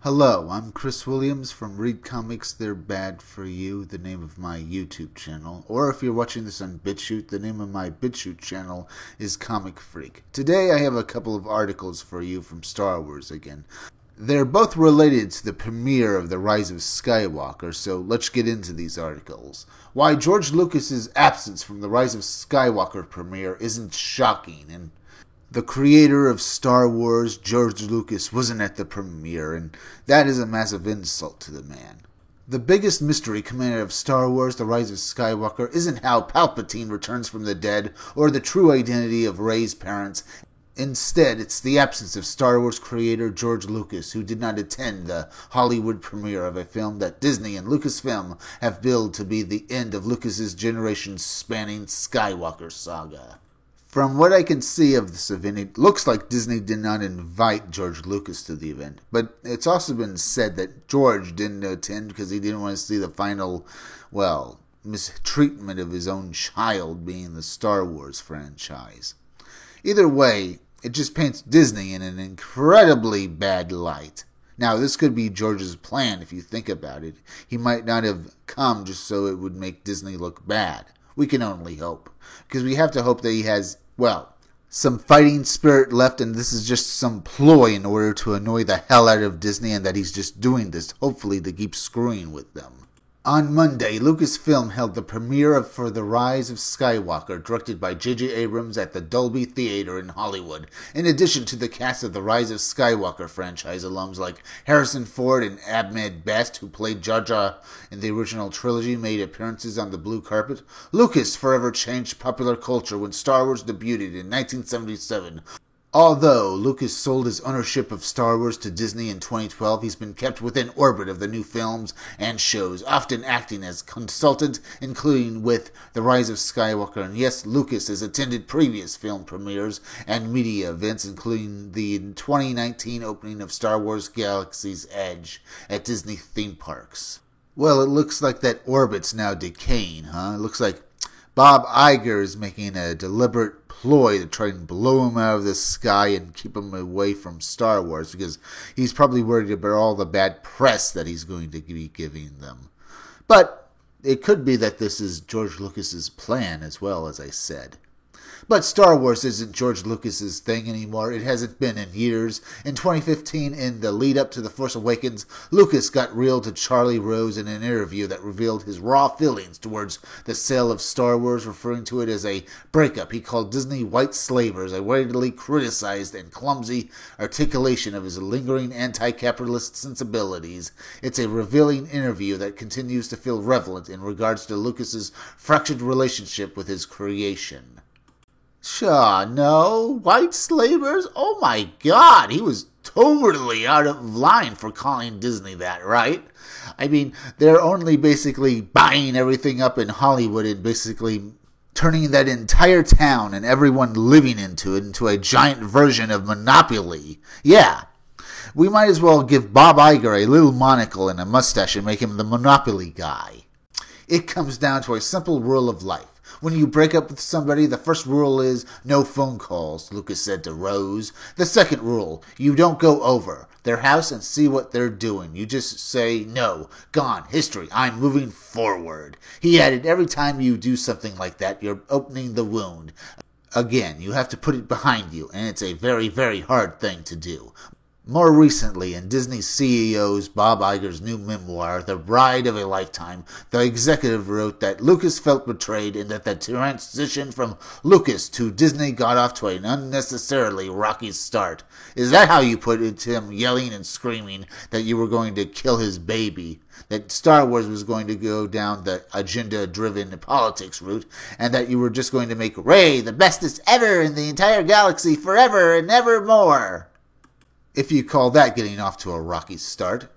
Hello, I'm Chris Williams from Read Comics They're Bad For You, the name of my YouTube channel. Or if you're watching this on BitChute, the name of my BitChute channel is Comic Freak. Today I have a couple of articles for you from Star Wars again. They're both related to the premiere of The Rise of Skywalker, so let's get into these articles. Why George Lucas's absence from The Rise of Skywalker premiere isn't shocking, and the creator of Star Wars, George Lucas, wasn't at the premiere, and that is a massive insult to the man. The biggest mystery coming out of Star Wars, The Rise of Skywalker, isn't how Palpatine returns from the dead or the true identity of Rey's parents. Instead, it's the absence of Star Wars creator George Lucas, who did not attend the Hollywood premiere of a film that Disney and Lucasfilm have billed to be the end of Lucas's generation-spanning Skywalker saga. From what I can see of this event, it looks like Disney did not invite George Lucas to the event. But it's also been said that George didn't attend because he didn't want to see the final, mistreatment of his own child being the Star Wars franchise. Either way, it just paints Disney in an incredibly bad light. Now, this could be George's plan if you think about it. He might not have come just so it would make Disney look bad. We can only hope. Because we have to hope that he has, some fighting spirit left, and this is just some ploy in order to annoy the hell out of Disney, and that he's just doing this, hopefully, to keep screwing with them. On Monday, Lucasfilm held the premiere for The Rise of Skywalker, directed by J.J. Abrams at the Dolby Theater in Hollywood. In addition to the cast of the Rise of Skywalker franchise alums like Harrison Ford and Ahmed Best, who played Jar Jar in the original trilogy, made appearances on the blue carpet, Lucas forever changed popular culture when Star Wars debuted in 1977. Although Lucas sold his ownership of Star Wars to Disney in 2012, he's been kept within orbit of the new films and shows, often acting as consultant, including with The Rise of Skywalker. And yes, Lucas has attended previous film premieres and media events, including the 2019 opening of Star Wars Galaxy's Edge at Disney theme parks. Well, it looks like that orbit's now decaying, huh? It looks like Bob Iger is making a deliberate ploy to try and blow him out of the sky and keep him away from Star Wars, because he's probably worried about all the bad press that he's going to be giving them. But it could be that this is George Lucas's plan as well, as I said. But Star Wars isn't George Lucas's thing anymore. It hasn't been in years. In 2015, in the lead-up to The Force Awakens, Lucas got real to Charlie Rose in an interview that revealed his raw feelings towards the sale of Star Wars, referring to it as a breakup. He called Disney white slavers, a widely criticized and clumsy articulation of his lingering anti-capitalist sensibilities. It's a revealing interview that continues to feel relevant in regards to Lucas's fractured relationship with his creation. Sure, no, white slavers? Oh my god, he was totally out of line for calling Disney that, right? I mean, they're only basically buying everything up in Hollywood and basically turning that entire town and everyone living into it into a giant version of Monopoly. Yeah, we might as well give Bob Iger a little monocle and a mustache and make him the Monopoly guy. It comes down to a simple rule of life. When you break up with somebody, the first rule is no phone calls, Lucas said to Rose. The second rule, you don't go over their house and see what they're doing. You just say, no, gone, history, I'm moving forward. He added, every time you do something like that, you're opening the wound. Again, you have to put it behind you, and it's a very, very hard thing to do. More recently, in Disney CEO's Bob Iger's new memoir, The Ride of a Lifetime, the executive wrote that Lucas felt betrayed and that the transition from Lucas to Disney got off to an unnecessarily rocky start. Is that how you put it, him yelling and screaming that you were going to kill his baby? That Star Wars was going to go down the agenda-driven politics route, and that you were just going to make Rey the bestest ever in the entire galaxy forever and evermore? If you call that getting off to a rocky start.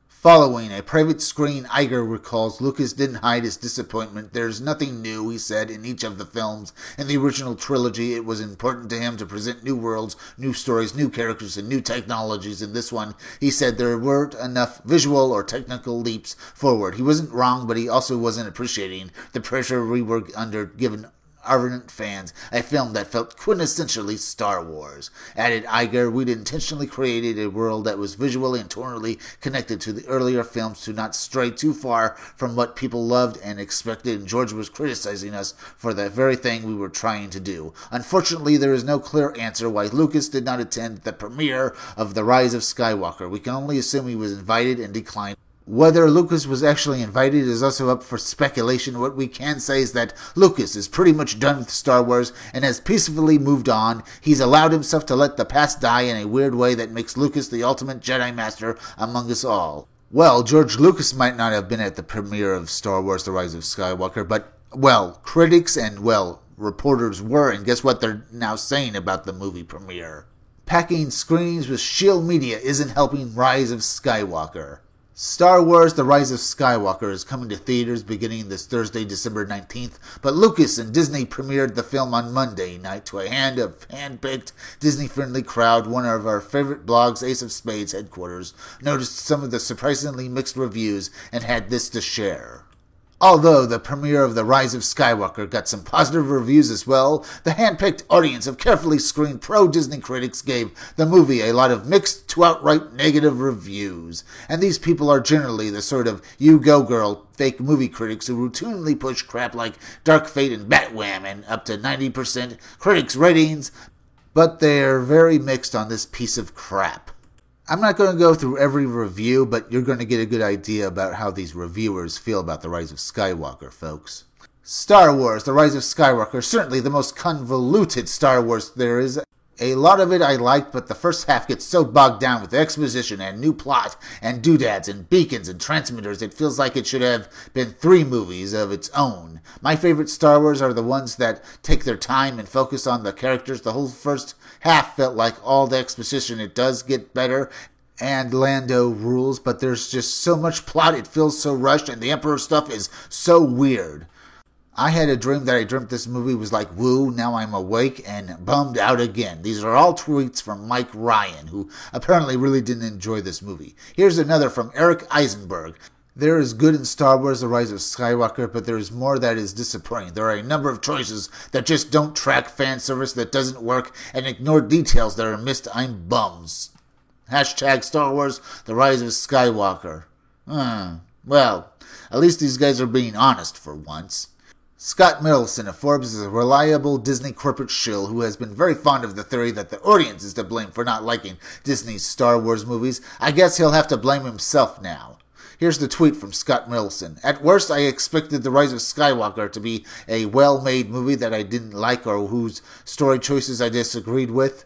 Following a private screen, Iger recalls Lucas didn't hide his disappointment. There's nothing new, he said, in each of the films. In the original trilogy, it was important to him to present new worlds, new stories, new characters, and new technologies. In this one, he said there weren't enough visual or technical leaps forward. He wasn't wrong, but he also wasn't appreciating the pressure we were under given ardent fans a film that felt quintessentially Star Wars. Added Iger, we'd intentionally created a world that was visually and tonally connected to the earlier films to not stray too far from what people loved and expected, and George was criticizing us for the very thing we were trying to do. Unfortunately, there is no clear answer why Lucas did not attend the premiere of The Rise of Skywalker. We can only assume he was invited and declined. Whether Lucas was actually invited is also up for speculation. What we can say is that Lucas is pretty much done with Star Wars and has peacefully moved on. He's allowed himself to let the past die in a weird way that makes Lucas the ultimate Jedi Master among us all. Well, George Lucas might not have been at the premiere of Star Wars The Rise of Skywalker, but, well, critics and, well, reporters were, and guess what they're now saying about the movie premiere? Packing screens with shill media isn't helping Rise of Skywalker. Star Wars The Rise of Skywalker is coming to theaters beginning this Thursday, December 19th, but Lucas and Disney premiered the film on Monday night to a hand-picked, Disney-friendly crowd. One of our favorite blogs, Ace of Spades headquarters, noticed some of the surprisingly mixed reviews and had this to share. Although the premiere of The Rise of Skywalker got some positive reviews as well, the hand-picked audience of carefully screened pro-Disney critics gave the movie a lot of mixed to outright negative reviews. And these people are generally the sort of you-go-girl fake movie critics who routinely push crap like Dark Fate and Batwham and up to 90% critics ratings, but they're very mixed on this piece of crap. I'm not going to go through every review, but you're going to get a good idea about how these reviewers feel about The Rise of Skywalker, folks. Star Wars The Rise of Skywalker, certainly the most convoluted Star Wars there is. A lot of it I liked, but the first half gets so bogged down with exposition and new plot and doodads and beacons and transmitters, it feels like it should have been 3 movies of its own. My favorite Star Wars are the ones that take their time and focus on the characters. The whole first half felt like all the exposition. It does get better, and Lando rules, but there's just so much plot, it feels so rushed, and the Emperor stuff is so weird. I had a dream that I dreamt this movie was like woo, now I'm awake and bummed out again. These are all tweets from Mike Ryan, who apparently really didn't enjoy this movie. Here's another from Eric Eisenberg. There is good in Star Wars The Rise of Skywalker, but there is more that is disappointing. There are a number of choices that just don't track fan service, that doesn't work, and ignore details that are missed. I'm bums. Hashtag Star Wars The Rise of Skywalker. Well, at least these guys are being honest for once. Scott Middleton of Forbes is a reliable Disney corporate shill who has been very fond of the theory that the audience is to blame for not liking Disney's Star Wars movies. I guess he'll have to blame himself now. Here's the tweet from Scott Middleton. At worst, I expected The Rise of Skywalker to be a well-made movie that I didn't like or whose story choices I disagreed with.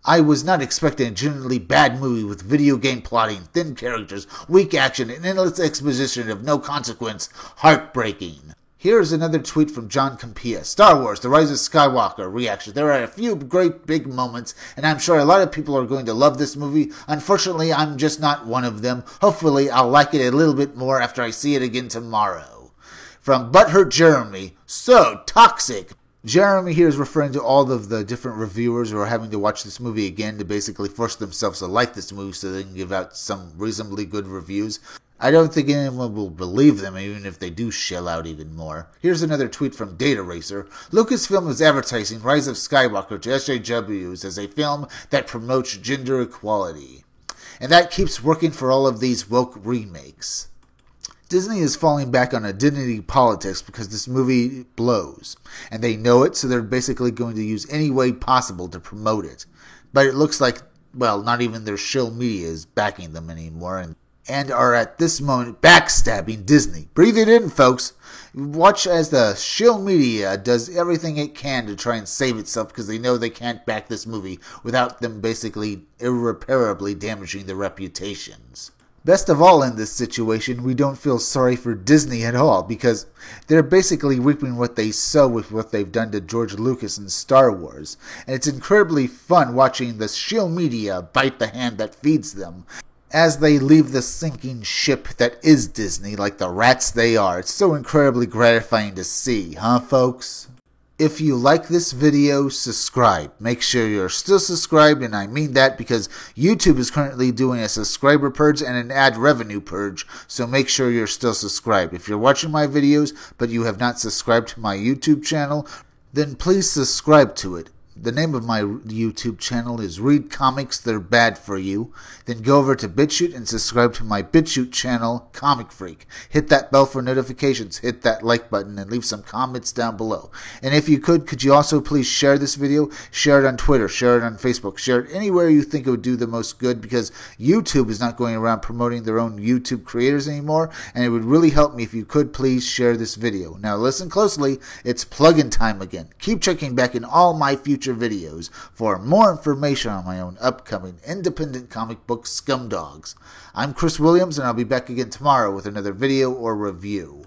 I was not expecting a genuinely bad movie with video game plotting, thin characters, weak action, and endless exposition of no consequence. Heartbreaking. Here's another tweet from John Campea. Star Wars The Rise of Skywalker reaction. There are a few great big moments, and I'm sure a lot of people are going to love this movie. Unfortunately, I'm just not one of them. Hopefully, I'll like it a little bit more after I see it again tomorrow. From Butthurt Jeremy. So toxic. Jeremy here is referring to all of the different reviewers who are having to watch this movie again to basically force themselves to like this movie so they can give out some reasonably good reviews. I don't think anyone will believe them even if they do shell out even more. Here's another tweet from Data Racer. Lucasfilm is advertising Rise of Skywalker to SJWs as a film that promotes gender equality. And that keeps working for all of these woke remakes. Disney is falling back on identity politics because this movie blows. And they know it, so they're basically going to use any way possible to promote it. But it looks like, well, not even their shill media is backing them anymore, and are at this moment backstabbing Disney. Breathe it in, folks. Watch as the shill media does everything it can to try and save itself because they know they can't back this movie without them basically irreparably damaging their reputations. Best of all in this situation, we don't feel sorry for Disney at all because they're basically reaping what they sow with what they've done to George Lucas and Star Wars. And it's incredibly fun watching the shill media bite the hand that feeds them as they leave the sinking ship that is Disney like the rats they are. It's so incredibly gratifying to see, huh, folks? If you like this video, subscribe. Make sure you're still subscribed, and I mean that because YouTube is currently doing a subscriber purge and an ad revenue purge, so make sure you're still subscribed. If you're watching my videos, but you have not subscribed to my YouTube channel, then please subscribe to it. The name of my YouTube channel is Read Comics That Are Bad For You. Then go over to BitChute and subscribe to my BitChute channel, Comic Freak. Hit that bell for notifications, hit that like button, and leave some comments down below. And if you could you also please share this video? Share it on Twitter, share it on Facebook, share it anywhere you think it would do the most good, because YouTube is not going around promoting their own YouTube creators anymore, and it would really help me if you could please share this video. Now listen closely, it's plug-in time again. Keep checking back in all my future videos for more information on my own upcoming independent comic book scumdogs. I'm Chris Williams, and I'll be back again tomorrow with another video or review.